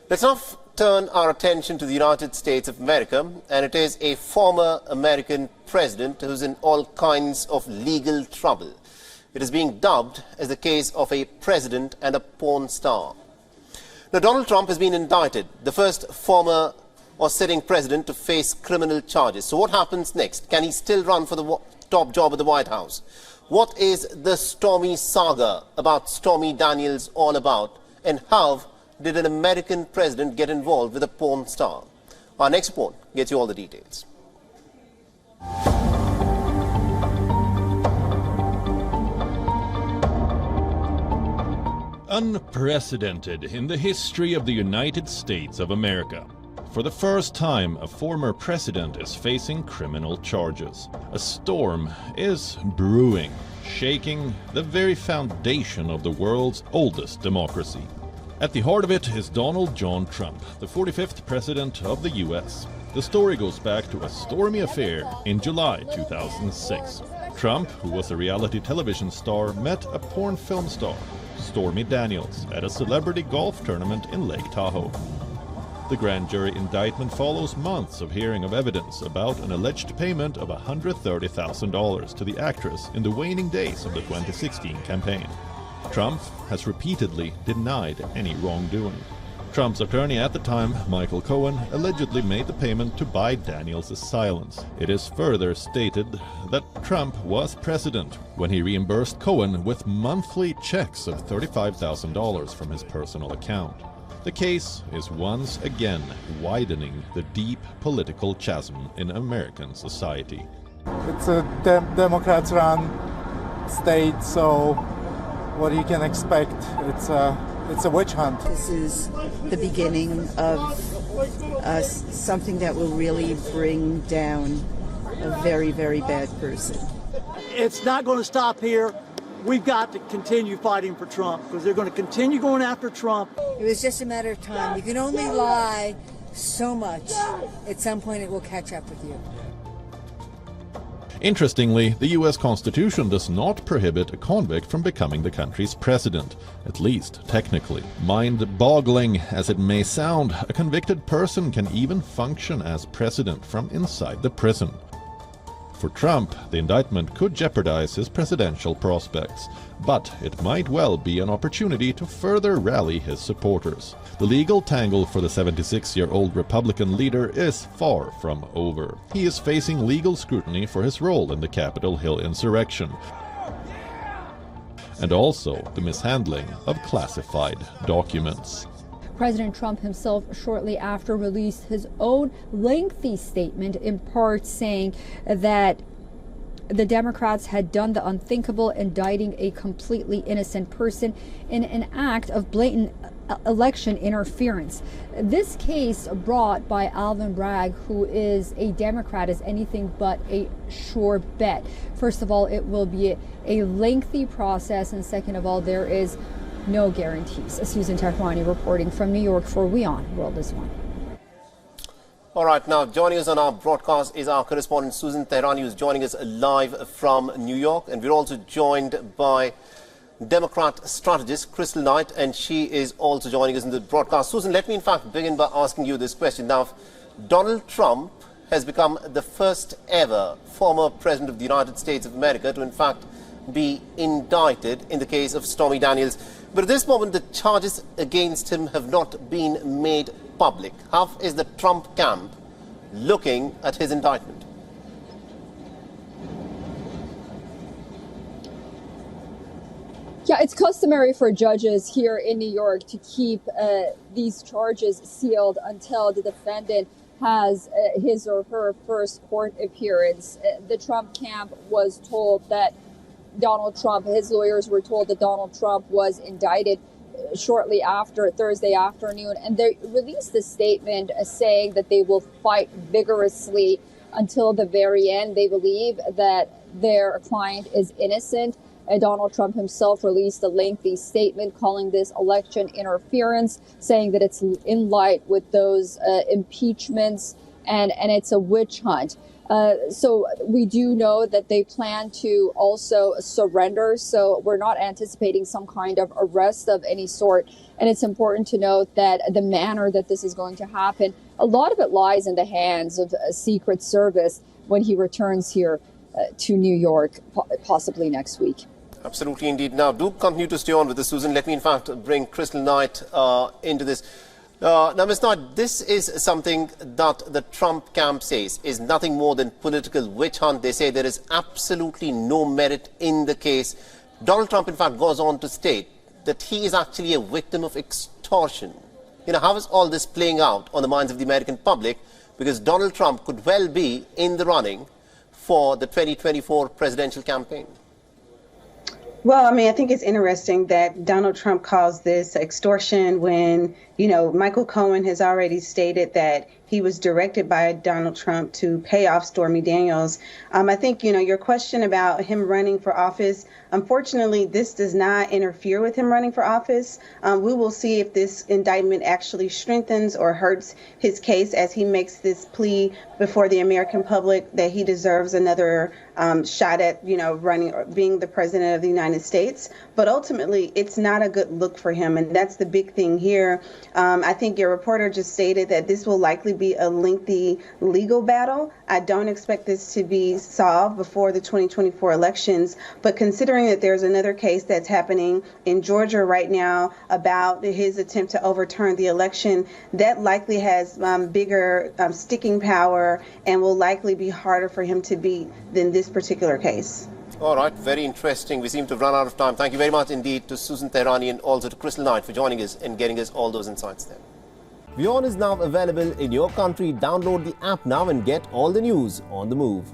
Let's now turn our attention to the United States of America, and it is a former American president who's in all kinds of legal trouble. It is being dubbed as the case of a president and a porn star. Now, Donald Trump has been indicted, the first former or sitting president to face criminal charges. So what happens next? Can he still run for the top job at the White House? What is the Stormy saga about Stormy Daniels all about? And how did an American president get involved with a porn star? Our next report gets you all the details. Unprecedented in the history of the United States of America. For the first time, a former president is facing criminal charges. A storm is brewing, shaking the very foundation of the world's oldest democracy. At the heart of it is Donald John Trump, the 45th president of the US. The story goes back to a stormy affair in July 2006. Trump, who was a reality television star, met a porn film star, Stormy Daniels, at a celebrity golf tournament in Lake Tahoe. The grand jury indictment follows months of hearing of evidence about an alleged payment of $130,000 to the actress in the waning days of the 2016 campaign. Trump has repeatedly denied any wrongdoing. Trump's attorney at the time, Michael Cohen, allegedly made the payment to buy Daniels' silence. It is further stated that Trump was president when he reimbursed Cohen with monthly checks of $35,000 from his personal account. The case is once again widening the deep political chasm in American society. It's a Democrats-run state, so what you can expect, it's a witch hunt. This is the beginning of something that will really bring down a very, very bad person. It's not going to stop here. We've got to continue fighting for Trump because they're going to continue going after Trump. It was just a matter of time. You can only lie so much. At some point it will catch up with you. Interestingly, the US Constitution does not prohibit a convict from becoming the country's president, at least technically. Mind-boggling as it may sound, a convicted person can even function as president from inside the prison. For Trump, the indictment could jeopardize his presidential prospects, but it might well be an opportunity to further rally his supporters. The legal tangle for the 76-year-old Republican leader is far from over. He is facing legal scrutiny for his role in the Capitol Hill insurrection, and also the mishandling of classified documents. President Trump himself shortly after released his own lengthy statement, in part saying that the Democrats had done the unthinkable, indicting a completely innocent person in an act of blatant election interference. This case brought by Alvin Bragg, who is a Democrat, is anything but a sure bet. First of all, it will be a lengthy process, and second of all, there is no guarantees. Susan Tehrani reporting from New York for WION World is One. All right, now joining us on our broadcast is our correspondent Susan Tehrani, who's joining us live from New York. And we're also joined by Democrat strategist Crystal Knight, and she is also joining us in the broadcast. Susan, let me in fact begin by asking you this question. Now, Donald Trump has become the first ever former president of the United States of America to in fact be indicted in the case of Stormy Daniels. But at this moment, the charges against him have not been made public. How is the Trump camp looking at his indictment? Yeah, it's customary for judges here in New York to keep these charges sealed until the defendant has his or her first court appearance. The Trump camp was told that Donald Trump, his lawyers were told that Donald Trump was indicted shortly after Thursday afternoon, and they released a statement saying that they will fight vigorously until the very end. They believe that their client is innocent. Donald Trump himself released a lengthy statement calling this election interference, saying that it's in line with those impeachments and it's a witch hunt. So we do know that they plan to also surrender. So we're not anticipating some kind of arrest of any sort. And it's important to note that the manner that this is going to happen, a lot of it lies in the hands of a Secret Service when he returns here to New York, possibly next week. Absolutely indeed. Now, do continue to stay on with this, Susan. Let me, in fact, bring Crystal Knight into this. Now, Ms. Knight, this is something that the Trump camp says is nothing more than political witch hunt. They say there is absolutely no merit in the case. Donald Trump, in fact, goes on to state that he is actually a victim of extortion. You know, how is all this playing out on the minds of the American public? Because Donald Trump could well be in the running for the 2024 presidential campaign. Well, I mean, I think it's interesting that Donald Trump calls this extortion when, you know, Michael Cohen has already stated that he was directed by Donald Trump to pay off Stormy Daniels. I think, you know, your question about him running for office, unfortunately, this does not interfere with him running for office. We will see if this indictment actually strengthens or hurts his case as he makes this plea before the American public that he deserves another shot at, you know, running or being the president of the United States. But ultimately, it's not a good look for him. And that's the big thing here. I think your reporter just stated that this will likely be a lengthy legal battle. I don't expect this to be solved before the 2024 elections. But considering that there's another case that's happening in Georgia right now about his attempt to overturn the election, that likely has bigger sticking power and will likely be harder for him to beat than this particular case. All right, very interesting. We seem to have run out of time. Thank you very much indeed to Susan Tehrani and also to Crystal Knight for joining us and getting us all those insights there. WION is now available in your country. Download the app now and get all the news on the move.